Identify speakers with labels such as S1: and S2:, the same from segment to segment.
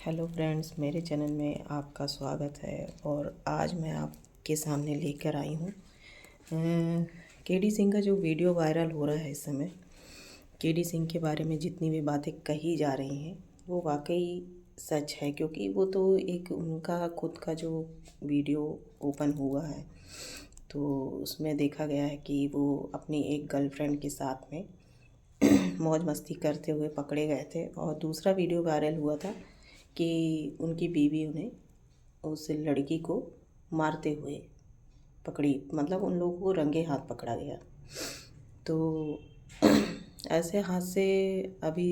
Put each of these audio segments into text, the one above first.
S1: Hello friends, मेरे channel में आपका स्वागत है। और आज मैं आपके सामने लेकर आई हूँ केडी सिंह का जो वीडियो वायरल हो रहा है इस समय। केडी सिंह के बारे में जितनी भी बातें कही जा रही हैं वो वाकई सच है, क्योंकि वो तो एक उनका खुद का जो वीडियो ओपन हुआ है तो उसमें देखा गया है कि वो अपनी एक गर्लफ्रेंड के साथ में मौज मस्ती करते हुए पकड़े गए थे। और दूसरा वीडियो वायरल हुआ था कि उनकी बीवी उन्हें उस लड़की को मारते हुए पकड़ी, मतलब उन लोगों को रंगे हाथ पकड़ा गया। तो ऐसे हादसे अभी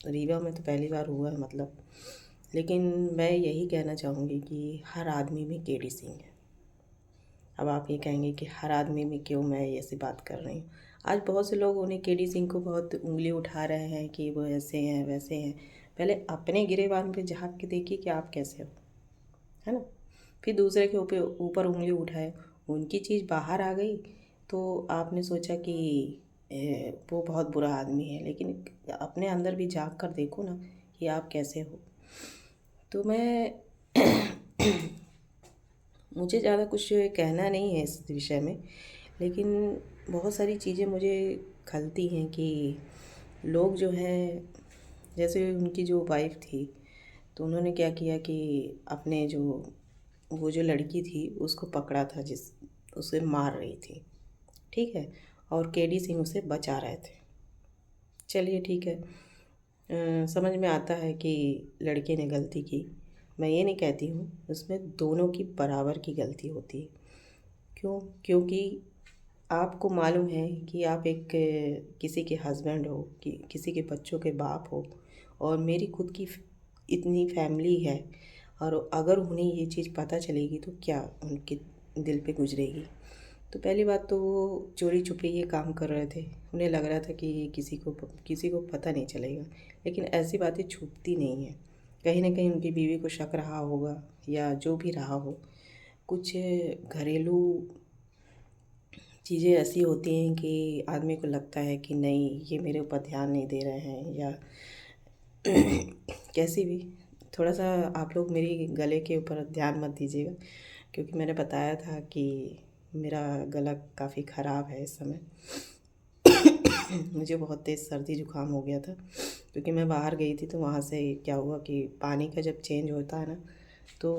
S1: रीवा में तो पहली बार हुआ है मतलब। लेकिन मैं यही कहना चाहूँगी कि हर आदमी में केडी सिंह है। अब आप ये कहेंगे कि हर आदमी में क्यों मैं ऐसी बात कर रही हूँ। आज बहुत से लोग उन्हें केडी सिंह को बहुत उंगली उठा रहे हैं कि वो ऐसे हैं वैसे हैं। पहले अपने गिरेबान पे झाँक के देखिए कि आप कैसे हो, है ना। फिर दूसरे के ऊपर उंगली उठाए, उनकी चीज़ बाहर आ गई तो आपने सोचा कि वो बहुत बुरा आदमी है। लेकिन अपने अंदर भी झाँक कर देखो ना कि आप कैसे हो। तो मैं मुझे ज़्यादा कुछ कहना नहीं है इस विषय में, लेकिन बहुत सारी चीज़ें मुझे खलती हैं कि लोग जो हैं, जैसे उनकी जो वाइफ थी तो उन्होंने क्या किया कि अपने जो वो जो लड़की थी उसको पकड़ा था, जिस उसे मार रही थी, ठीक है। और केडी सिंह उसे बचा रहे थे। चलिए ठीक है, समझ में आता है कि लड़के ने गलती की। मैं ये नहीं कहती हूँ, उसमें दोनों की बराबर की गलती होती है। क्यों? क्योंकि आपको मालूम है कि आप एक किसी के हस्बैंड हो, कि किसी के बच्चों के बाप हो, और मेरी खुद की इतनी फैमिली है। और अगर उन्हें ये चीज़ पता चलेगी तो क्या उनके दिल पे गुजरेगी। तो पहली बात तो वो चोरी छुपे ये काम कर रहे थे। उन्हें लग रहा था कि किसी को पता नहीं चलेगा, लेकिन ऐसी बातें छुपती नहीं हैं। कहीं ना कहीं उनकी बीवी को शक रहा होगा या जो भी रहा हो। कुछ घरेलू चीज़ें ऐसी होती हैं कि आदमी को लगता है कि नहीं, ये मेरे ऊपर ध्यान नहीं दे रहे हैं, या कैसी भी। थोड़ा सा आप लोग मेरी गले के ऊपर ध्यान मत दीजिएगा, क्योंकि मैंने बताया था कि मेरा गला काफ़ी ख़राब है इस समय। मुझे बहुत तेज़ सर्दी जुकाम हो गया था, क्योंकि मैं बाहर गई थी तो वहाँ से क्या हुआ कि पानी का जब चेंज होता है ना तो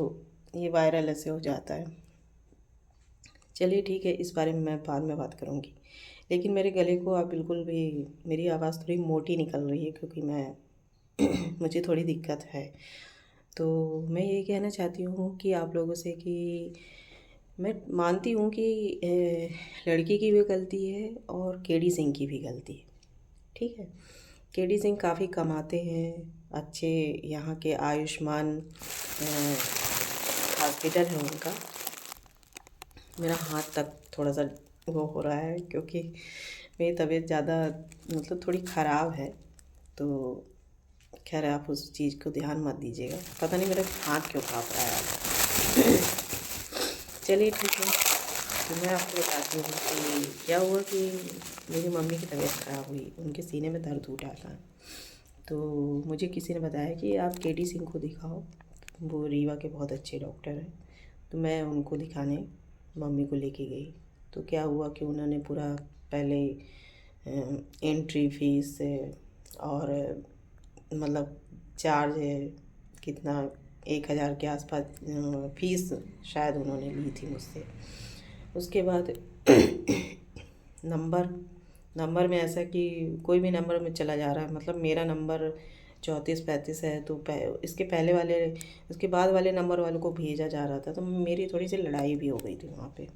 S1: ये वायरल ऐसे हो जाता है। चलिए ठीक है, इस बारे में मैं बाद में बात करूँगी। लेकिन मेरे गले को आप बिल्कुल भी, मेरी आवाज़ थोड़ी मोटी निकल रही है क्योंकि मैं मुझे थोड़ी दिक्कत है। तो मैं यही कहना चाहती हूँ कि आप लोगों से कि मैं मानती हूँ कि लड़की की भी गलती है और केडी सिंह की भी गलती है, ठीक है। केडी सिंह काफ़ी कमाते हैं, अच्छे यहाँ के आयुष्मान हॉस्पिटल है उनका। मेरा हाथ तक थोड़ा सा वो हो रहा है क्योंकि मेरी तबीयत ज़्यादा मतलब थोड़ी ख़राब है। तो खैर आप उस चीज़ को ध्यान मत दीजिएगा। पता नहीं मेरा हाथ क्यों काँप रहा है आज। चलिए ठीक है, तो मैं आपको बताती हूँ कि क्या हुआ कि मेरी मम्मी की तबीयत ख़राब हुई, उनके सीने में दर्द उठा था। तो मुझे किसी ने बताया कि आप केडी सिंह को दिखाओ, वो रीवा के बहुत अच्छे डॉक्टर हैं। तो मैं उनको दिखाने मम्मी को लेके गई। तो क्या हुआ कि उन्होंने पूरा पहले एंट्री फीस और मतलब चार्ज कितना 1,000 के आसपास फीस शायद उन्होंने ली थी मुझसे। उसके बाद नंबर नंबर में ऐसा कि कोई भी नंबर में चला जा रहा है, मतलब मेरा नंबर 34-35 है तो इसके पहले वाले, इसके बाद वाले नंबर वालों को भेजा जा रहा था। तो मेरी थोड़ी सी लड़ाई भी हो गई थी वहाँ पे।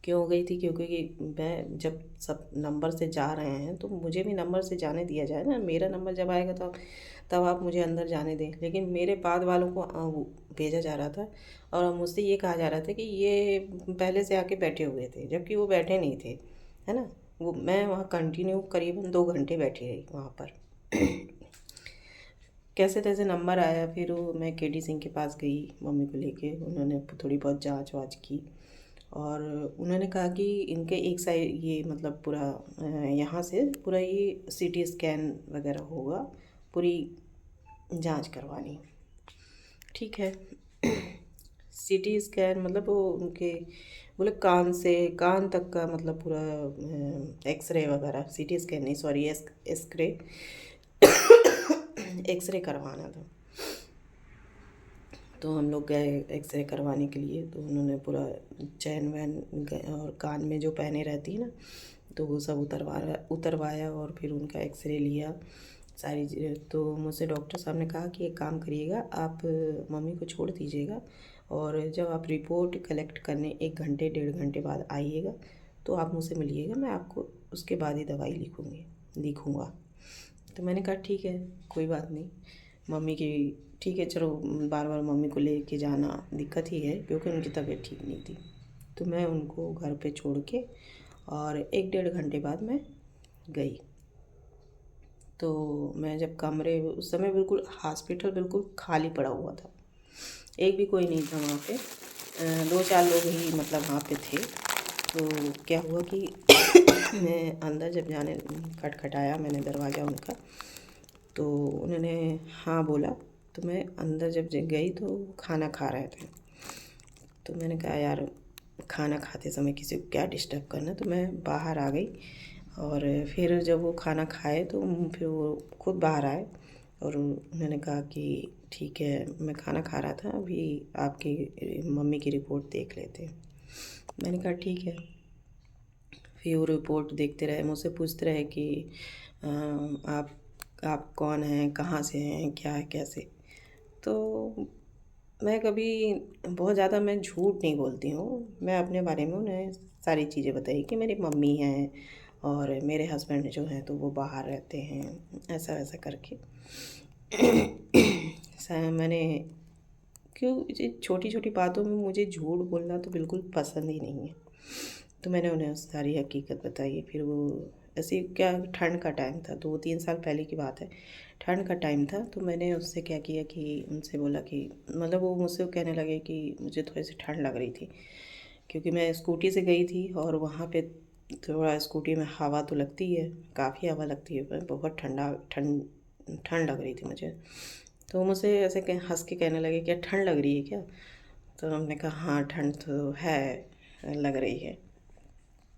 S1: क्यों हो गई थी? क्योंकि मैं जब सब नंबर से जा रहे हैं तो मुझे भी नंबर से जाने दिया जाए ना। मेरा नंबर जब आएगा तब आप मुझे अंदर जाने दें। लेकिन मेरे बाद वालों को वो भेजा जा रहा था और मुझसे ये कहा जा रहा था कि ये पहले से आके बैठे हुए थे, जबकि वो बैठे नहीं थे, है ना। वो मैं वहाँ कंटिन्यू करीबन 2 घंटे बैठी रही वहाँ पर। कैसे तैसे नंबर आया, फिर वो मैं केडी सिंह के पास गई मम्मी को लेके। उन्होंने थोड़ी बहुत जांच वाच की और उन्होंने कहा कि इनके एक साइड ये मतलब पूरा यहाँ से पूरा ये सीटी स्कैन वगैरह होगा, पूरी जांच करवानी। ठीक है। सीटी स्कैन मतलब वो उनके बोले कान तक का मतलब पूरा एक्सरे वगैरह, सीटी स्कैन नहीं सॉरी एक्सरे एक्सरे करवाना था। तो हम लोग गए एक्सरे करवाने के लिए। तो उन्होंने पूरा चैन वैन और कान में जो पहने रहती है ना, तो वो सब उतरवाया और फिर उनका एक्सरे लिया सारी चीज़ें। तो मुझसे डॉक्टर साहब ने कहा कि एक काम करिएगा, आप मम्मी को छोड़ दीजिएगा और जब आप रिपोर्ट कलेक्ट करने 1 घंटे 1.5 घंटे बाद आइएगा तो आप मुझसे मिलिएगा, मैं आपको उसके बाद ही दवाई लिखूँगा। तो मैंने कहा ठीक है, कोई बात नहीं मम्मी की, ठीक है चलो, बार बार मम्मी को लेके जाना दिक्कत ही है क्योंकि उनकी तबीयत ठीक नहीं थी। तो मैं उनको घर पे छोड़ के और 1-1.5 घंटे बाद मैं गई। तो मैं जब कमरे, उस समय बिल्कुल हॉस्पिटल बिल्कुल खाली पड़ा हुआ था, एक भी कोई नहीं था वहाँ पे, 2-4 लोग ही मतलब वहाँ पे थे। तो क्या हुआ कि मैं अंदर जब जाने खटखटाया मैंने दरवाज़ा उनका, तो उन्होंने हाँ बोला। तो मैं अंदर जब गई तो खाना खा रहे थे। तो मैंने कहा यार खाना खाते समय किसी को क्या डिस्टर्ब करना, तो मैं बाहर आ गई। और फिर जब वो खाना खाए तो फिर वो खुद बाहर आए और उन्होंने कहा कि ठीक है, मैं खाना खा रहा था, अभी आपकी मम्मी की रिपोर्ट देख लेते हैं। मैंने कहा ठीक है। फिर वो रिपोर्ट देखते रहे, मुझसे पूछते रहे कि आप कौन हैं, कहाँ से हैं, क्या है कैसे। तो मैं कभी बहुत ज़्यादा मैं झूठ नहीं बोलती हूँ, मैं अपने बारे में उन्हें सारी चीज़ें बताई कि मेरी मम्मी हैं और मेरे हस्बैंड जो हैं तो वो बाहर रहते हैं, ऐसा वैसा करके। मैंने क्यों छोटी छोटी बातों में मुझे झूठ बोलना तो बिल्कुल पसंद ही नहीं है। तो मैंने उन्हें सारी हकीकत बताई। फिर वो ऐसे क्या, ठंड का टाइम था, 2-3 साल पहले की बात है, ठंड का टाइम था। तो मैंने उससे क्या किया कि उनसे बोला कि मतलब वो मुझसे कहने लगे कि मुझे थोड़ी सी ठंड लग रही थी क्योंकि मैं स्कूटी से गई थी और वहाँ पे थोड़ा स्कूटी में हवा तो लगती है, काफ़ी हवा लगती है, पर बहुत ठंड लग रही थी मुझे। तो मुझसे ऐसे हंस के कहने लगे क्या ठंड लग रही है क्या। तो हमने कहा हाँ ठंड तो है, लग रही है।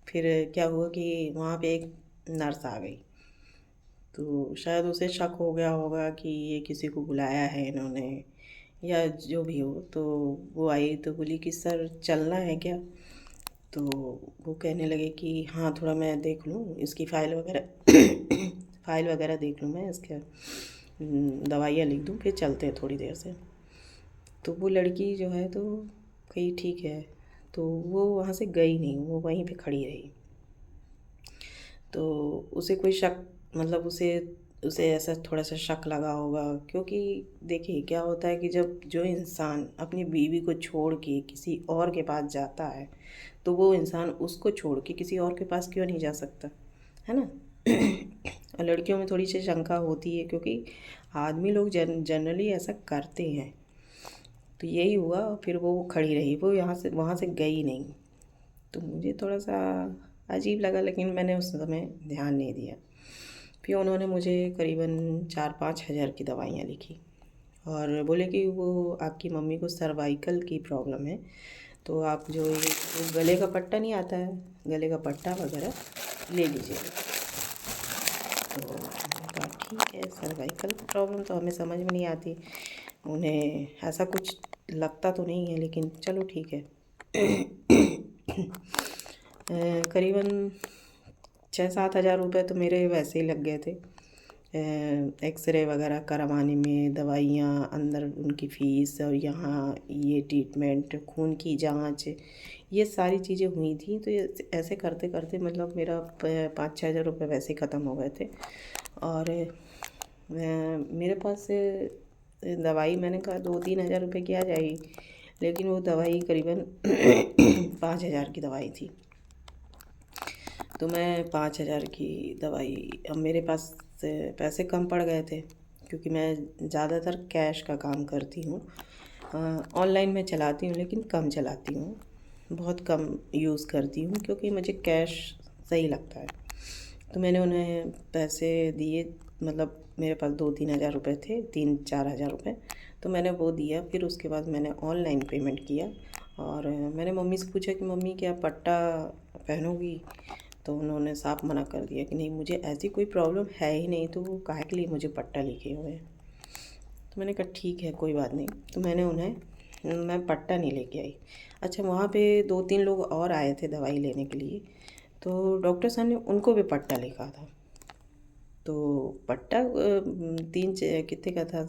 S1: फिर क्या हुआ कि वहाँ पे एक नर्स आ गई। तो शायद उसे शक हो गया होगा कि ये किसी को बुलाया है इन्होंने या जो भी हो। तो वो आई तो बोली कि सर चलना है क्या। तो वो कहने लगे कि हाँ थोड़ा मैं देख लूँ इसकी फ़ाइल वगैरह फ़ाइल वगैरह देख लूँ मैं इसके, दवाइयाँ लिख दूँ, फिर चलते हैं थोड़ी देर से। तो वो लड़की जो है तो कही ठीक है। तो वो वहाँ से गई नहीं, वो वहीं पे खड़ी रही। तो उसे कोई शक, मतलब उसे उसे ऐसा थोड़ा सा शक लगा होगा क्योंकि देखिए क्या होता है कि जब जो इंसान अपनी बीवी को छोड़ के किसी और के पास जाता है तो वो इंसान उसको छोड़ के किसी और के पास क्यों नहीं जा सकता, है ना। और लड़कियों में थोड़ी सी शंका होती है क्योंकि आदमी लोग जनरली ऐसा करते हैं। तो यही हुआ, फिर वो खड़ी रही, वो यहाँ से वहाँ से गई नहीं। तो मुझे थोड़ा सा अजीब लगा लेकिन मैंने उस समय ध्यान नहीं दिया। फिर उन्होंने मुझे करीबन 4-5 हज़ार की दवाइयाँ लिखी और बोले कि वो आपकी मम्मी को सर्वाइकल की प्रॉब्लम है, तो आप जो ये गले का पट्टा नहीं आता है, गले का पट्टा वगैरह ले लीजिएगा। तो मैंने कहा ठीक है, सर्वाइकल प्रॉब्लम तो हमें समझ में नहीं आती, उन्हें ऐसा कुछ लगता तो नहीं है, लेकिन चलो ठीक है। करीबन 6-7 हज़ार रुपये तो मेरे वैसे ही लग गए थे एक्सरे वगैरह करवाने में, दवाइयाँ, अंदर उनकी फ़ीस और यहाँ ये ट्रीटमेंट, खून की जांच, ये सारी चीज़ें हुई थी। तो ये ऐसे करते करते मतलब मेरा 5-6 हज़ार रुपये वैसे ही ख़त्म हो गए थे। और मेरे पास दवाई मैंने कहा 2-3 हज़ार रुपये की आ जाएगी, लेकिन वो दवाई करीबन 5 हज़ार की दवाई थी। तो मैं 5 हज़ार की दवाई, अब मेरे पास पैसे कम पड़ गए थे क्योंकि मैं ज़्यादातर कैश का काम करती हूँ। ऑनलाइन में चलाती हूँ लेकिन कम चलाती हूँ, बहुत कम यूज़ करती हूँ क्योंकि मुझे कैश सही लगता है। तो मैंने उन्हें पैसे दिए, मतलब मेरे पास 2-3 हज़ार रुपये थे, 3-4 हज़ार रुपये, तो मैंने वो दिया। फिर उसके बाद मैंने ऑनलाइन पेमेंट किया और मैंने मम्मी से पूछा कि मम्मी क्या पट्टा पहनोगी, तो उन्होंने साफ मना कर दिया कि नहीं, मुझे ऐसी कोई प्रॉब्लम है ही नहीं, तो वो काहे के लिए मुझे पट्टा लिखे हुए हैं। तो मैंने कहा ठीक है कोई बात नहीं, तो मैं पट्टा नहीं लेके आई। अच्छा, वहाँ पे 2-3 लोग और आए थे दवाई लेने के लिए, तो डॉक्टर साहब ने उनको भी पट्टा लिखा था। तो पट्टा कितने का था,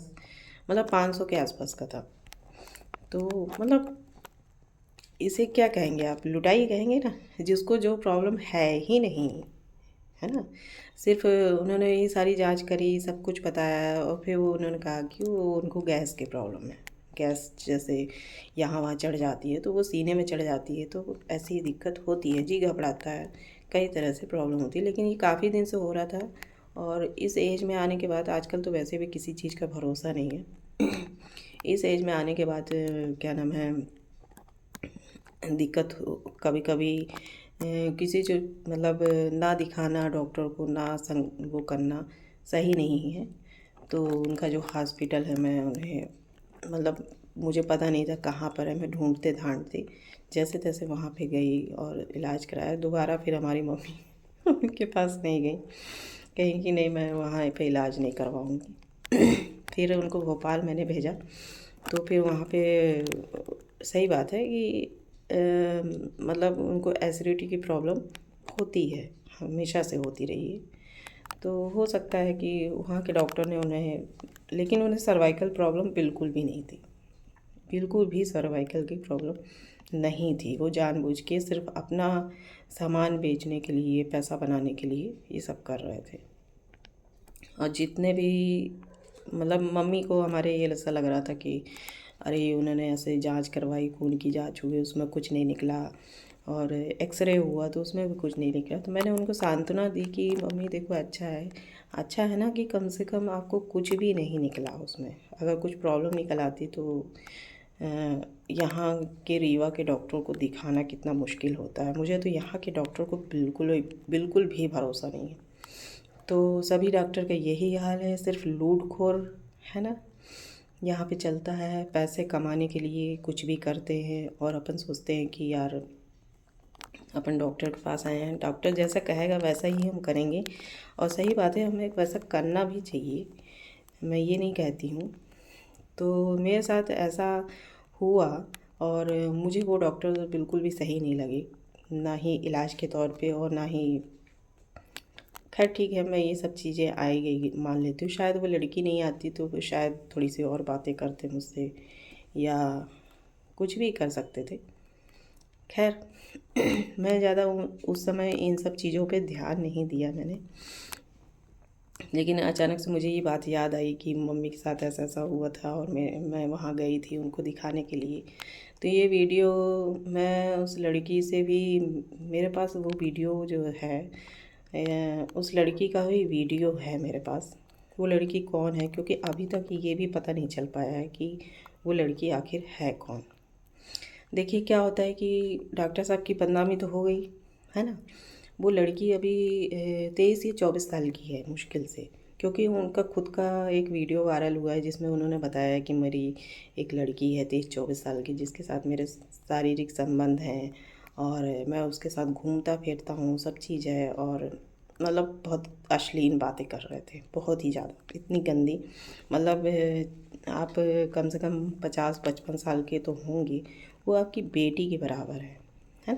S1: मतलब 500 के आसपास का था। तो मतलब इसे क्या कहेंगे आप, लुटाई कहेंगे ना, जिसको जो प्रॉब्लम है ही नहीं, है ना। सिर्फ उन्होंने ये सारी जांच करी, सब कुछ बताया और फिर वो उन्होंने कहा कि वो उनको गैस की प्रॉब्लम है। गैस जैसे यहाँ वहाँ चढ़ जाती है, तो वो सीने में चढ़ जाती है, तो ऐसी दिक्कत होती है, जी घबराता है, कई तरह से प्रॉब्लम होती है। लेकिन ये काफ़ी दिन से हो रहा था और इस एज में आने के बाद, आजकल तो वैसे भी किसी चीज़ का भरोसा नहीं है इस एज में आने के बाद क्या नाम है, दिक्कत कभी कभी किसी जो मतलब ना दिखाना डॉक्टर को, ना संग वो करना सही नहीं है। तो उनका जो हॉस्पिटल है, मैं उन्हें मतलब मुझे पता नहीं था कहाँ पर है, मैं ढूंढते ढांढते जैसे तैसे वहाँ पे गई और इलाज कराया। दोबारा फिर हमारी मम्मी उनके पास नहीं गई, कहीं कि नहीं मैं वहाँ पे इलाज नहीं करवाऊँगी फिर उनको भोपाल मैंने भेजा। तो फिर वहाँ पे सही बात है कि मतलब उनको एसिडिटी की प्रॉब्लम होती है, हमेशा से होती रही है। तो हो सकता है कि वहाँ के डॉक्टर ने उन्हें, लेकिन उन्हें सर्वाइकल प्रॉब्लम बिल्कुल भी नहीं थी, बिल्कुल भी सर्वाइकल की प्रॉब्लम नहीं थी। वो जानबूझ के सिर्फ अपना सामान बेचने के लिए, पैसा बनाने के लिए ये सब कर रहे थे। और जितने भी मतलब मम्मी को हमारे ये ऐसा लग रहा था कि अरे उन्होंने ऐसे जांच करवाई, खून की जांच हुई, उसमें कुछ नहीं निकला, और एक्सरे हुआ तो उसमें भी कुछ नहीं निकला। तो मैंने उनको सांत्वना दी कि मम्मी देखो अच्छा है ना कि कम से कम आपको कुछ भी नहीं निकला उसमें। अगर कुछ प्रॉब्लम निकल आती तो यहाँ के रीवा के डॉक्टर को दिखाना कितना मुश्किल होता है। मुझे तो यहाँ के डॉक्टर को बिल्कुल भी भरोसा नहीं है। तो सभी डॉक्टर का यही हाल है, सिर्फ लूटखोर, है ना। यहाँ पे चलता है, पैसे कमाने के लिए कुछ भी करते हैं और अपन सोचते हैं कि यार अपन डॉक्टर के पास आए हैं, डॉक्टर जैसा कहेगा वैसा ही हम करेंगे। और सही बात है, हमें वैसा करना भी चाहिए, मैं ये नहीं कहती हूँ। तो मेरे साथ ऐसा हुआ और मुझे वो डॉक्टर बिल्कुल भी सही नहीं लगे, ना ही इलाज के तौर पे और ना ही, खैर ठीक है, मैं ये सब चीज़ें आई गई मान लेती हूँ। शायद वो लड़की नहीं आती तो फिर शायद थोड़ी सी और बातें करते मुझसे या कुछ भी कर सकते थे। खैर मैं ज़्यादा उस समय इन सब चीज़ों पे ध्यान नहीं दिया मैंने। लेकिन अचानक से मुझे ये बात याद आई कि मम्मी के साथ ऐसा ऐसा हुआ था और मैं वहाँ गई थी उनको दिखाने के लिए। तो ये वीडियो मैं उस लड़की से भी, मेरे पास वो वीडियो जो है, उस लड़की का भी वीडियो है मेरे पास। वो लड़की कौन है, क्योंकि अभी तक ये भी पता नहीं चल पाया है कि वो लड़की आखिर है कौन। देखिए क्या होता है कि डॉक्टर साहब की बदनामी तो हो गई, है ना। वो लड़की अभी 23 या 24 साल की है मुश्किल से, क्योंकि उनका खुद का एक वीडियो वायरल हुआ है जिसमें उन्होंने बताया कि मेरी एक लड़की है 23-24 साल की, जिसके साथ मेरे शारीरिक संबंध हैं और मैं उसके साथ घूमता फिरता हूँ, सब चीज़ है। और मतलब बहुत अश्लील बातें कर रहे थे, बहुत ही ज़्यादा, इतनी गंदी। मतलब आप कम से कम 50-55 साल के तो होंगे, वो आपकी बेटी के बराबर है ना।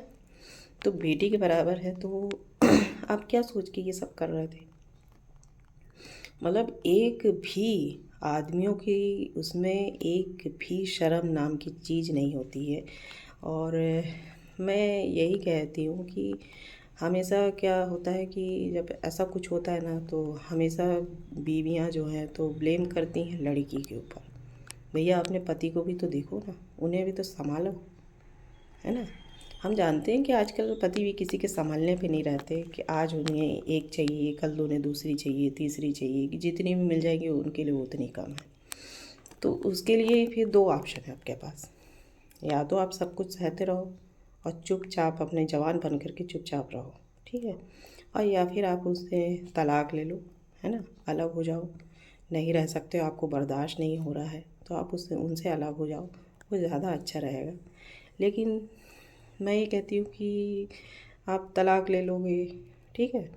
S1: तो बेटी के बराबर है तो आप क्या सोच के ये सब कर रहे थे। मतलब एक भी आदमियों की उसमें एक भी शर्म नाम की चीज़ नहीं होती है। और मैं यही कहती हूँ कि हमेशा क्या होता है कि जब ऐसा कुछ होता है ना, तो हमेशा बीवियाँ जो हैं तो ब्लेम करती हैं लड़की के ऊपर। भैया अपने पति को भी तो देखो ना, उन्हें भी तो संभालो, है ना। हम जानते हैं कि आजकल पति भी किसी के संभालने पे नहीं रहते, कि आज उन्हें एक चाहिए, कल उन्हें दूसरी चाहिए, तीसरी चाहिए, कि जितनी भी मिल जाएगी उनके लिए उतनी कम है। तो उसके लिए फिर दो ऑप्शन है आपके पास, या तो आप सब कुछ सहते रहो और चुपचाप अपने जवान बन करके चुपचाप रहो, ठीक है, और या फिर आप उससे तलाक ले लो, है ना, अलग हो जाओ। नहीं रह सकते हो, आपको बर्दाश्त नहीं हो रहा है, तो आप उससे उनसे अलग हो जाओ, वो ज़्यादा अच्छा रहेगा। लेकिन मैं ये कहती हूँ कि आप तलाक ले लोगे, ठीक है,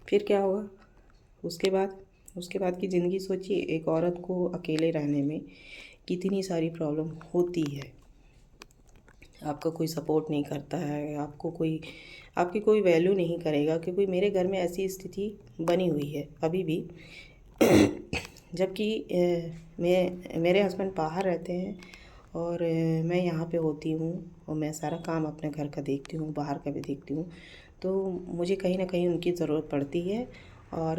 S1: फिर क्या होगा उसके बाद की ज़िंदगी सोचिए। एक औरत को अकेले रहने में कितनी सारी प्रॉब्लम होती है। आपका कोई सपोर्ट नहीं करता है, आपकी कोई वैल्यू नहीं करेगा, क्योंकि मेरे घर में ऐसी स्थिति बनी हुई है अभी भी। जबकि मेरे हस्बैंड बाहर रहते हैं और मैं यहाँ पे होती हूँ और मैं सारा काम अपने घर का देखती हूँ, बाहर का भी देखती हूँ, तो मुझे कहीं ना कहीं उनकी ज़रूरत पड़ती है। और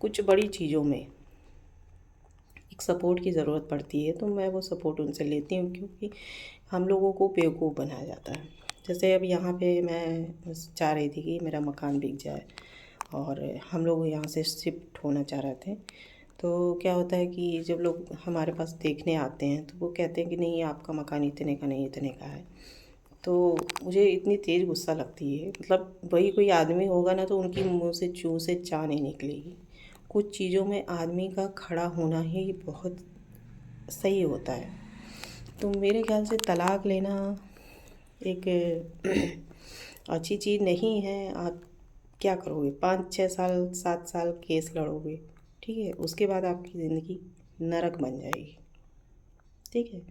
S1: कुछ बड़ी चीज़ों में एक सपोर्ट की ज़रूरत पड़ती है, तो मैं वो सपोर्ट उनसे लेती हूँ, क्योंकि हम लोगों को बेवकूफ़ बनाया जाता है। जैसे अब यहाँ पे मैं चाह रही थी कि मेरा मकान बिक जाए और हम लोग यहाँ से शिफ्ट होना चाह रहे थे। तो क्या होता है कि जब लोग हमारे पास देखने आते हैं तो वो कहते हैं कि नहीं, आपका मकान इतने का नहीं, इतने का है। तो मुझे इतनी तेज़ गुस्सा लगती है, मतलब वही कोई आदमी होगा ना तो उनकी मुँह से चूँ से चाह नहीं निकलेगी। कुछ चीज़ों में आदमी का खड़ा होना ही बहुत सही होता है। तो मेरे ख्याल से तलाक लेना एक अच्छी चीज़ नहीं है। आप क्या करोगे, 5 6 साल 7 साल केस लड़ोगे, ठीक है, उसके बाद आपकी ज़िंदगी नरक बन जाएगी, ठीक है।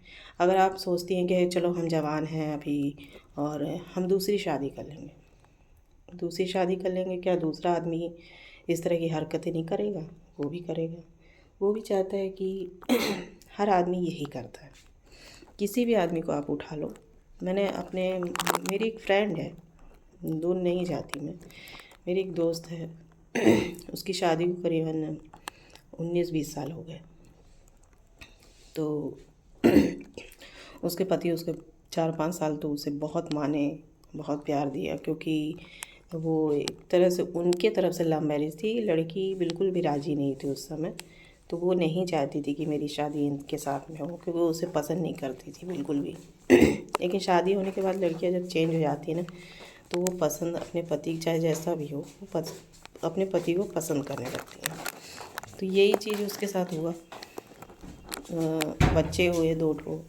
S1: अगर आप सोचती हैं कि चलो हम जवान हैं अभी और हम दूसरी शादी कर लेंगे, क्या दूसरा आदमी इस तरह की हरकतें नहीं करेगा? वो भी करेगा। वो भी चाहता है कि हर आदमी यही करता है। किसी भी आदमी को आप उठा लो, मेरी एक फ्रेंड है, दूर नहीं जाती मैं, मेरी एक दोस्त है, उसकी शादी को करीबन 19 20 साल हो गए। तो उसके पति उसके 4 5 साल तो उसे बहुत माने, बहुत प्यार दिया, क्योंकि वो एक तरह से उनके तरफ से लव मैरिज थी। लड़की बिल्कुल भी राज़ी नहीं थी उस समय, तो वो नहीं चाहती थी कि मेरी शादी इनके साथ में हो, क्योंकि वो उसे पसंद नहीं करती थी बिल्कुल भी। लेकिन शादी होने के बाद लड़कियां जब चेंज हो जाती है ना, तो वो पसंद अपने पति, चाहे जैसा भी हो, वो अपने पति को पसंद करने लगती हैं। तो यही चीज़ उसके साथ हुआ। बच्चे हुए 2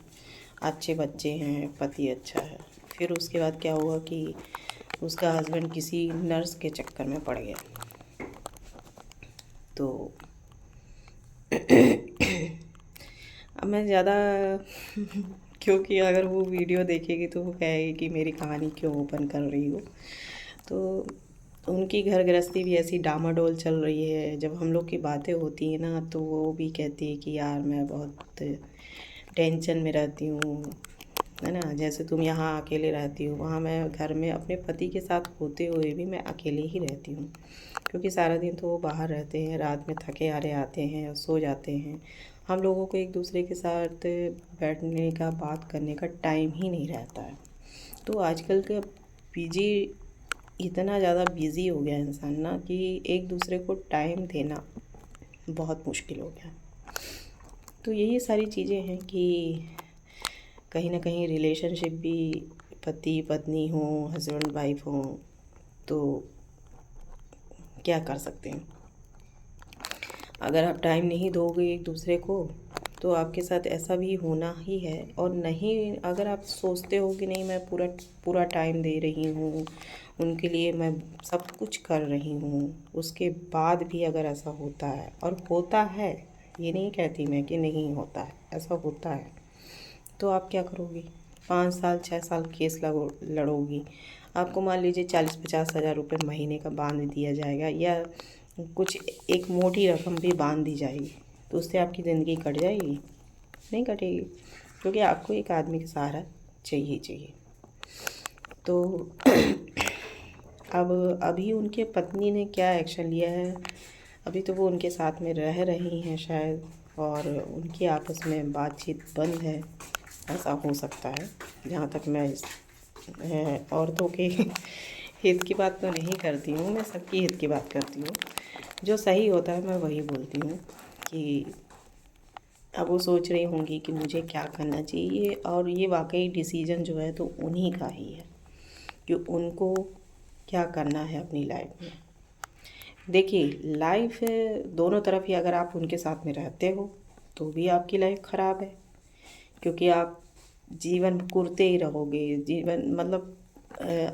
S1: अच्छे बच्चे हैं, पति अच्छा है। फिर उसके बाद क्या हुआ कि उसका हस्बैंड किसी नर्स के चक्कर में पड़ गया। तो अब मैं ज़्यादा क्योंकि अगर वो वीडियो देखेगी तो वो कहेगी कि मेरी कहानी क्यों ओपन कर रही हो। तो उनकी घर गृहस्थी भी ऐसी डामाडोल चल रही है। जब हम लोग की बातें होती हैं ना, तो वो भी कहती है कि यार मैं बहुत टेंशन में रहती हूँ, है ना। जैसे तुम यहाँ अकेले रहती हो, वहाँ मैं घर में अपने पति के साथ होते हुए भी मैं अकेले ही रहती हूँ, क्योंकि सारा दिन तो वो बाहर रहते हैं, रात में थके हारे आते हैं और सो जाते हैं। हम लोगों को एक दूसरे के साथ बैठने का, बात करने का टाइम ही नहीं रहता है। तो आजकल का बिजी, इतना ज़्यादा बिज़ी हो गया इंसान ना, कि एक दूसरे को टाइम देना बहुत मुश्किल हो गया। तो यही सारी चीज़ें हैं कि कहीं ना कहीं रिलेशनशिप भी, पति पत्नी हो, हस्बैंड वाइफ हो, तो क्या कर सकते हैं। अगर आप टाइम नहीं दोगे एक दूसरे को, तो आपके साथ ऐसा भी होना ही है। और नहीं, अगर आप सोचते हो कि नहीं मैं पूरा पूरा टाइम दे रही हूँ उनके लिए, मैं सब कुछ कर रही हूँ, उसके बाद भी अगर ऐसा होता है, और होता है, ये नहीं कहती मैं कि नहीं होता है, ऐसा होता है, तो आप क्या करोगी? 5 साल 6 साल केस लड़ोगी। आपको मान लीजिए 40 50 हज़ार रुपये महीने का बांध दिया जाएगा, या कुछ एक मोटी रकम भी बांध दी जाएगी, तो उससे आपकी ज़िंदगी कट जाएगी? नहीं कटेगी, क्योंकि आपको एक आदमी का सहारा चाहिए चाहिए। तो अब अभी उनके पत्नी ने क्या एक्शन लिया है, अभी तो वो उनके साथ में रह रही हैं शायद, और उनकी आपस में बातचीत बंद है, ऐसा हो सकता है। जहाँ तक मैं औरतों के हित की बात तो नहीं करती हूँ, मैं सबकी हित की बात करती हूँ। जो सही होता है मैं वही बोलती हूँ। कि अब वो सोच रही होंगी कि मुझे क्या करना चाहिए, और ये वाकई डिसीजन जो है तो उन्हीं का ही है कि उनको क्या करना है अपनी लाइफ में। देखिए, लाइफ दोनों तरफ ही अगर आप उनके साथ में रहते हो तो भी आपकी लाइफ ख़राब है, क्योंकि आप जीवन कुरते ही रहोगे। जीवन मतलब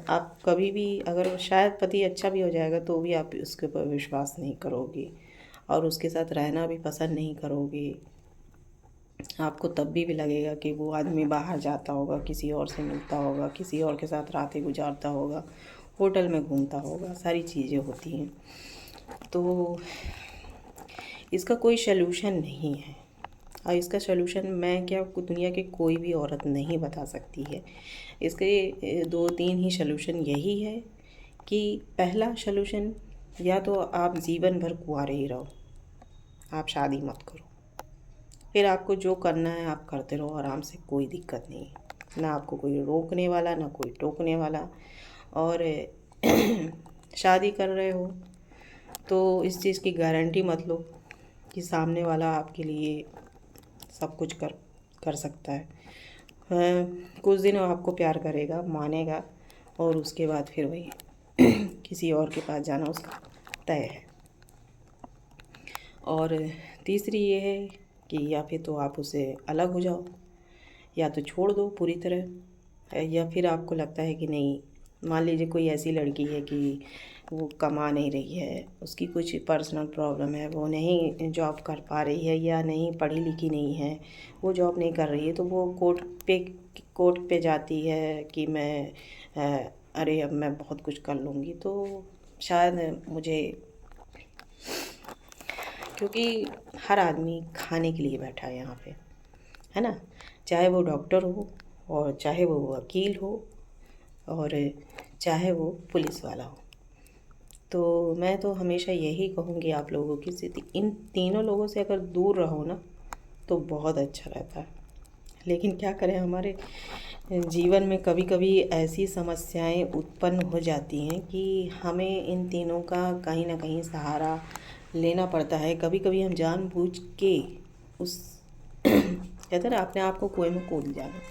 S1: आप कभी भी, अगर शायद पति अच्छा भी हो जाएगा तो भी आप उसके ऊपर विश्वास नहीं करोगे और उसके साथ रहना भी पसंद नहीं करोगे। आपको तब भी लगेगा कि वो आदमी बाहर जाता होगा, किसी और से मिलता होगा, किसी और के साथ रातें गुजारता होगा, होटल में घूमता होगा, सारी चीज़ें होती हैं। तो इसका कोई सलूशन नहीं है, और इसका सलूशन मैं क्या, दुनिया की कोई भी औरत नहीं बता सकती है। इसके दो तीन ही सलूशन यही है कि पहला सलूशन, या तो आप जीवन भर कुंवारे ही रहो, आप शादी मत करो, फिर आपको जो करना है आप करते रहो आराम से, कोई दिक्कत नहीं, ना आपको कोई रोकने वाला ना कोई टोकने वाला। और शादी कर रहे हो तो इस चीज़ की गारंटी मत लो कि सामने वाला आपके लिए सब कुछ कर सकता है। कुछ दिन वो आपको प्यार करेगा, मानेगा, और उसके बाद फिर वही किसी और के पास जाना उसका तय है। और तीसरी ये है कि या फिर तो आप उससे अलग हो जाओ, या तो छोड़ दो पूरी तरह, या फिर आपको लगता है कि नहीं, मान लीजिए कोई ऐसी लड़की है कि वो कमा नहीं रही है, उसकी कुछ पर्सनल प्रॉब्लम है, वो नहीं जॉब कर पा रही है, या नहीं पढ़ी लिखी नहीं है, वो जॉब नहीं कर रही है, तो वो कोर्ट पे जाती है कि मैं अरे अब मैं बहुत कुछ कर लूँगी। तो शायद मुझे, क्योंकि हर आदमी खाने के लिए बैठा है यहाँ पे, है ना, चाहे वो डॉक्टर हो, और चाहे वो वकील हो, और चाहे वो पुलिस वाला हो। तो मैं तो हमेशा यही कहूँगी आप लोगों की, इन तीनों लोगों से अगर दूर रहो ना तो बहुत अच्छा रहता है। लेकिन क्या करें, हमारे जीवन में कभी कभी ऐसी समस्याएं उत्पन्न हो जाती हैं कि हमें इन तीनों का कहीं ना कहीं सहारा लेना पड़ता है। कभी कभी हम जानबूझ के उस कहते हैं ना, अपने आप को कुएं में कूद जाना,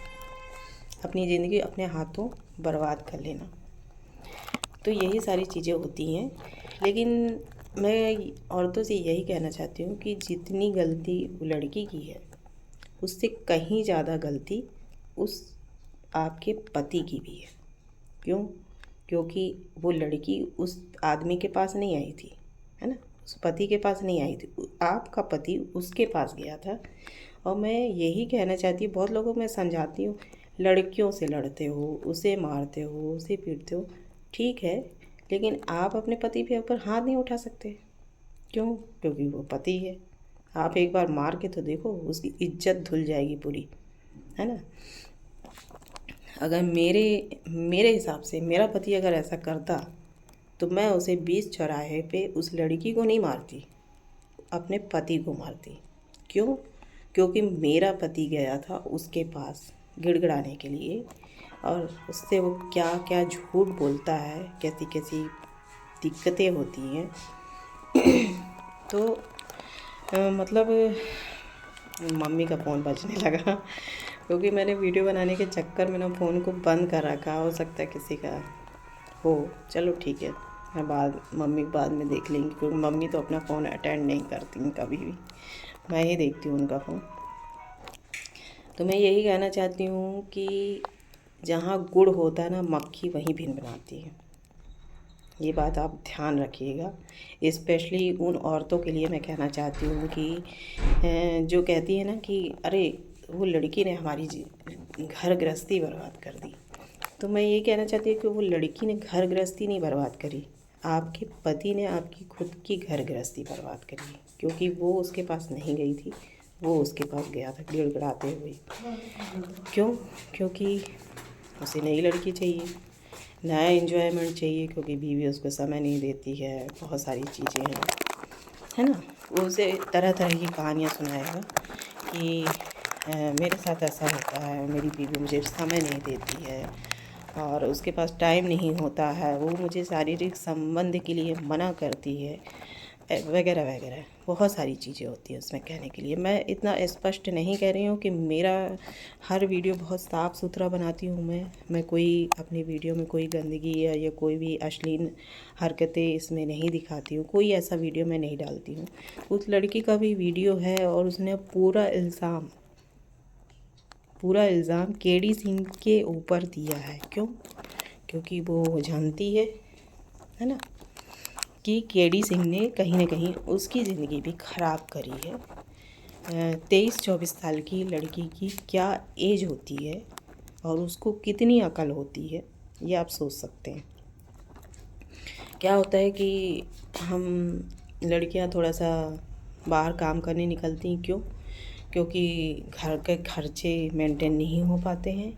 S1: अपनी ज़िंदगी अपने हाथों बर्बाद कर लेना। तो यही सारी चीज़ें होती हैं। लेकिन मैं औरतों से यही कहना चाहती हूँ कि जितनी गलती लड़की की है उससे कहीं ज़्यादा गलती उस आपके पति की भी है। क्यों? क्योंकि वो लड़की उस आदमी के पास नहीं आई थी, है ना, उस पति के पास नहीं आई थी, आपका पति उसके पास गया था। और मैं यही कहना चाहती हूँ, बहुत लोगों को मैं समझाती हूँ, लड़कियों से लड़ते हो, उसे मारते हो, उसे पीटते हो, ठीक है, लेकिन आप अपने पति के ऊपर हाथ नहीं उठा सकते। क्यों? क्योंकि वो पति है। आप एक बार मार के तो देखो, उसकी इज्जत धुल जाएगी पूरी, है ना। अगर मेरे हिसाब से मेरा पति अगर ऐसा करता तो मैं उसे बीच चौराहे पे उस लड़की को नहीं मारती, अपने पति को मारती। क्यों? क्योंकि मेरा पति गया था उसके पास गिड़गिड़ाने के लिए, और उससे वो क्या क्या झूठ बोलता है, कैसी कैसी दिक्कतें होती हैं। तो मतलब मम्मी का फ़ोन बजने लगा क्योंकि मैंने वीडियो बनाने के चक्कर में ना फ़ोन को बंद कर रखा, हो सकता है किसी का हो। चलो ठीक है, मैं मम्मी बाद में देख लेंगी, क्योंकि मम्मी तो अपना फ़ोन अटेंड नहीं करती कभी भी, मैं ही देखती हूँ उनका फ़ोन। तो मैं यही कहना चाहती हूँ कि जहाँ गुड़ होता है ना, मक्खी वहीं भिन बनाती है। ये बात आप ध्यान रखिएगा। स्पेशली उन औरतों के लिए मैं कहना चाहती हूँ कि जो कहती है ना कि अरे वो लड़की ने हमारी घर गृहस्थी बर्बाद कर दी। तो मैं ये कहना चाहती हूँ कि वो लड़की ने घर गृहस्थी नहीं बर्बाद करी, आपके पति ने आपकी खुद की घर गृहस्थी बर्बाद करी, क्योंकि वो उसके पास नहीं गई थी, वो उसके पास गया था गिड़गिड़ाते हुए। क्यों? क्योंकि उसे नई लड़की चाहिए, नया एंजॉयमेंट चाहिए, क्योंकि बीवी उसको समय नहीं देती है, बहुत सारी चीज़ें हैं, है ना। वो उसे तरह तरह की कहानियाँ सुनाएगा कि मेरे साथ ऐसा होता है, मेरी बीवी मुझे समय नहीं देती है, और उसके पास टाइम नहीं होता है, वो मुझे शारीरिक संबंध के लिए मना करती है। वगैरह वगैरह बहुत सारी चीज़ें होती हैं उसमें कहने के लिए। मैं इतना स्पष्ट नहीं कह रही हूँ कि मेरा हर वीडियो बहुत साफ़ सुथरा बनाती हूँ। मैं कोई अपनी वीडियो में कोई गंदगी या कोई भी अश्लील हरकतें इसमें नहीं दिखाती हूँ। कोई ऐसा वीडियो मैं नहीं डालती हूँ। उस लड़की का भी वीडियो है और उसने पूरा इल्ज़ाम केडी सिंह के ऊपर दिया है। क्यों? क्योंकि वो जानती है ना, कि केडी सिंह ने कहीं ना कहीं उसकी ज़िंदगी भी ख़राब करी है। 23-24 साल की लड़की की क्या एज होती है और उसको कितनी अकल होती है, ये आप सोच सकते हैं। क्या होता है कि हम लड़कियां थोड़ा सा बाहर काम करने निकलती हैं। क्यों? क्योंकि घर के खर्चे मेंटेन नहीं हो पाते हैं,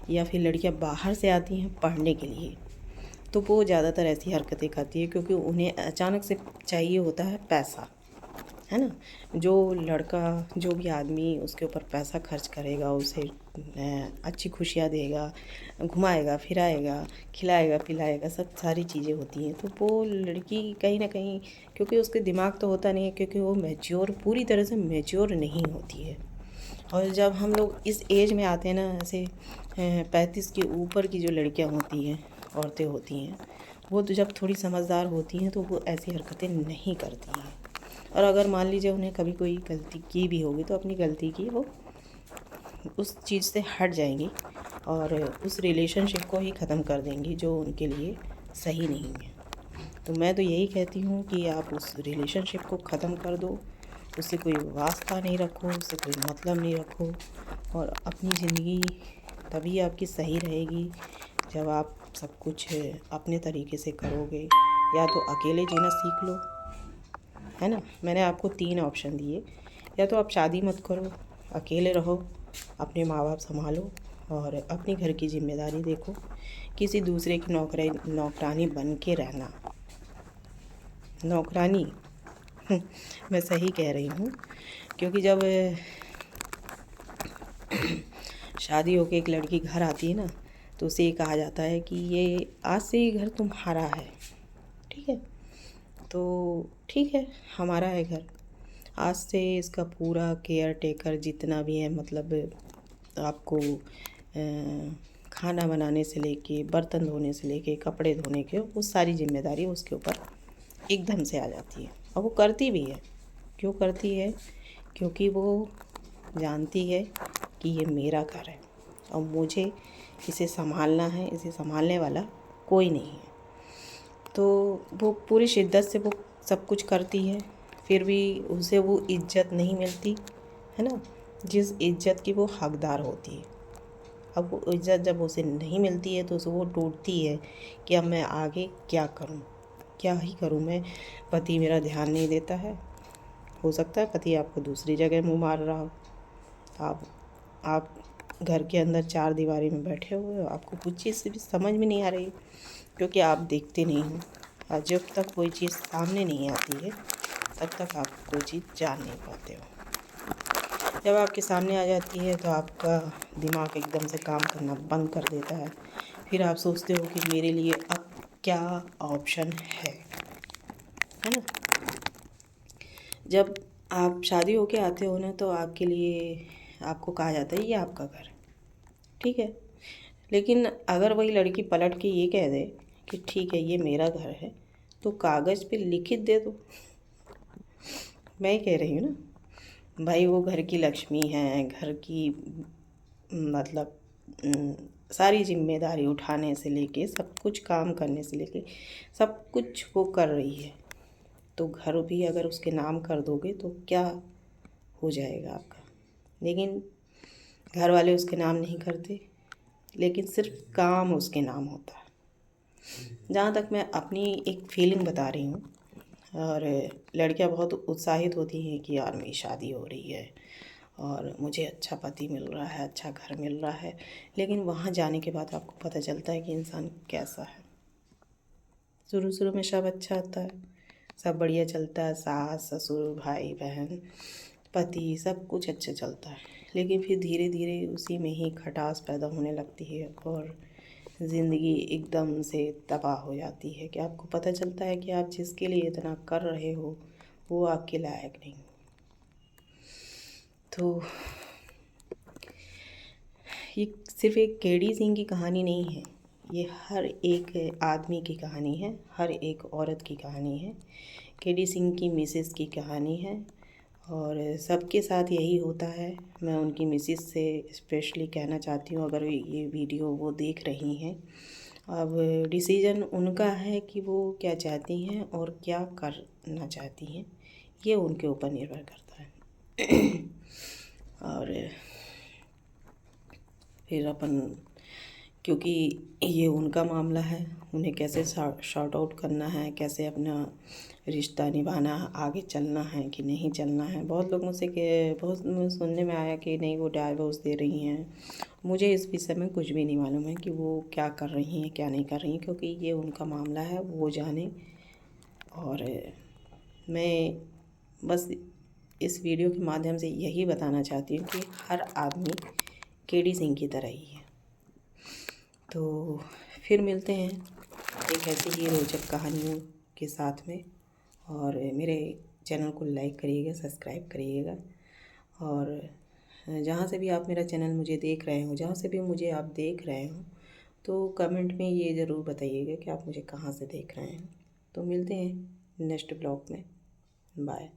S1: या फिर लड़कियां बाहर से आती हैं पढ़ने के लिए, तो वो ज़्यादातर ऐसी हरकतें करती है क्योंकि उन्हें अचानक से चाहिए होता है पैसा, है ना। जो लड़का, जो भी आदमी उसके ऊपर पैसा खर्च करेगा, उसे अच्छी खुशियाँ देगा, घुमाएगा फिराएगा, खिलाएगा पिलाएगा, सब सारी चीज़ें होती हैं। तो वो लड़की कहीं ना कहीं, क्योंकि उसके दिमाग तो होता नहीं है, क्योंकि वो पूरी तरह से मैच्योर नहीं होती है। और जब हम लोग इस एज में आते हैं ना, ऐसे 35 के ऊपर की जो लड़कियां होती हैं, औरतें होती हैं, वो तो जब थोड़ी समझदार होती हैं तो वो ऐसी हरकतें नहीं करती हैं। और अगर मान लीजिए उन्हें कभी कोई गलती की भी होगी तो अपनी गलती की वो उस चीज़ से हट जाएंगी और उस रिलेशनशिप को ही ख़त्म कर देंगी जो उनके लिए सही नहीं है। तो मैं तो यही कहती हूँ कि आप उस रिलेशनशिप को ख़त्म कर दो, उससे कोई वास्ता नहीं रखो, उससे कोई मतलब नहीं रखो। और अपनी ज़िंदगी तभी आपकी सही रहेगी जब आप सब कुछ अपने तरीके से करोगे। या तो अकेले जीना सीख लो, है ना। मैंने आपको 3 ऑप्शन दिए। या तो आप शादी मत करो, अकेले रहो, अपने माँ बाप संभालो और अपनी घर की जिम्मेदारी देखो। किसी दूसरे की नौकरानी बन के रहना, नौकरानी मैं सही कह रही हूँ। क्योंकि जब शादी होके एक लड़की घर आती है ना, तो उसे ये कहा जाता है कि ये आज से ये घर तुम्हारा है, ठीक है। तो ठीक है, हमारा है घर, आज से इसका पूरा केयर टेकर जितना भी है, मतलब आपको खाना बनाने से लेके, बर्तन धोने से लेके, कपड़े धोने के, वो सारी जिम्मेदारी उसके ऊपर एकदम से आ जाती है। और वो करती भी है। क्यों करती है? क्योंकि वो जानती है कि ये मेरा घर है और मुझे इसे संभालना है, इसे संभालने वाला कोई नहीं है। तो वो पूरी शिद्दत से वो सब कुछ करती है, फिर भी उसे वो इज्जत नहीं मिलती, है ना, जिस इज्जत की वो हकदार होती है। अब वो इज्जत जब उसे नहीं मिलती है तो उसे वो टूटती है कि अब मैं आगे क्या करूं, क्या ही करूं मैं। पति मेरा ध्यान नहीं देता है, हो सकता है पति आपको दूसरी जगह मुंह मार रहा हो, आप घर के अंदर 4 दीवारी में बैठे हुए हो, आपको कुछ चीज़ भी समझ में नहीं आ रही, क्योंकि आप देखते नहीं हो। और जब तक कोई चीज़ सामने नहीं आती है तब तक आप कोई चीज़ जान नहीं पाते हो। जब आपके सामने आ जाती है तो आपका दिमाग एकदम से काम करना बंद कर देता है। फिर आप सोचते हो कि मेरे लिए अब क्या ऑप्शन है ना। जब आप शादी होके आते हो ना, तो आपके लिए आपको कहा जाता है ये आपका घर है, ठीक है। लेकिन अगर वही लड़की पलट के ये कह दे कि ठीक है ये मेरा घर है, तो कागज़ पे लिखित दे दो। मैं ही कह रही हूँ ना भाई, वो घर की लक्ष्मी है, घर की मतलब सारी जिम्मेदारी उठाने से लेके, सब कुछ काम करने से लेके, सब कुछ वो कर रही है। तो घर भी अगर उसके नाम कर दोगे तो क्या हो जाएगा आपका। लेकिन घर वाले उसके नाम नहीं करते, लेकिन सिर्फ काम उसके नाम होता है। जहाँ तक मैं अपनी एक फीलिंग बता रही हूँ, और लड़कियां बहुत उत्साहित होती हैं कि यार मेरी शादी हो रही है और मुझे अच्छा पति मिल रहा है, अच्छा घर मिल रहा है। लेकिन वहाँ जाने के बाद आपको पता चलता है कि इंसान कैसा है। शुरू शुरू में सब अच्छा होता है, सब बढ़िया चलता है, सास ससुर भाई बहन पति सब कुछ अच्छा चलता है। लेकिन फिर धीरे धीरे उसी में ही खटास पैदा होने लगती है और ज़िंदगी एकदम से तबाह हो जाती है कि आपको पता चलता है कि आप जिसके लिए इतना कर रहे हो वो आपके लायक नहीं। तो ये सिर्फ एक केडी सिंह की कहानी नहीं है, ये हर एक आदमी की कहानी है, हर एक औरत की कहानी है। केडी सिंह की मिसेस की कहानी है और सबके साथ यही होता है। मैं उनकी मिसेस से स्पेशली कहना चाहती हूँ, अगर ये वीडियो वो देख रही हैं, अब डिसीज़न उनका है कि वो क्या चाहती हैं और क्या करना चाहती हैं, ये उनके ऊपर निर्भर करता है। और फिर अपन, क्योंकि ये उनका मामला है, उन्हें कैसे शॉर्ट आउट करना है, कैसे अपना रिश्ता निभाना, आगे चलना है कि नहीं चलना है। बहुत लोगों से बहुत सुनने में आया कि नहीं वो डाइवोर्स दे रही हैं। मुझे इस विषय में कुछ भी नहीं मालूम है कि वो क्या कर रही हैं क्या नहीं कर रही हैं, क्योंकि ये उनका मामला है, वो जाने। और मैं बस इस वीडियो के माध्यम से यही बताना चाहती हूँ कि हर आदमी केडी सिंह की तरह ही है। तो फिर मिलते हैं एक ऐसी ही रोचक कहानियों के साथ में। और मेरे चैनल को लाइक करिएगा, सब्सक्राइब करिएगा। और जहाँ से भी आप मेरा चैनल मुझे देख रहे हो, जहाँ से भी मुझे आप देख रहे हो, तो कमेंट में ये ज़रूर बताइएगा कि आप मुझे कहाँ से देख रहे हैं। तो मिलते हैं नेक्स्ट ब्लॉग में। बाय।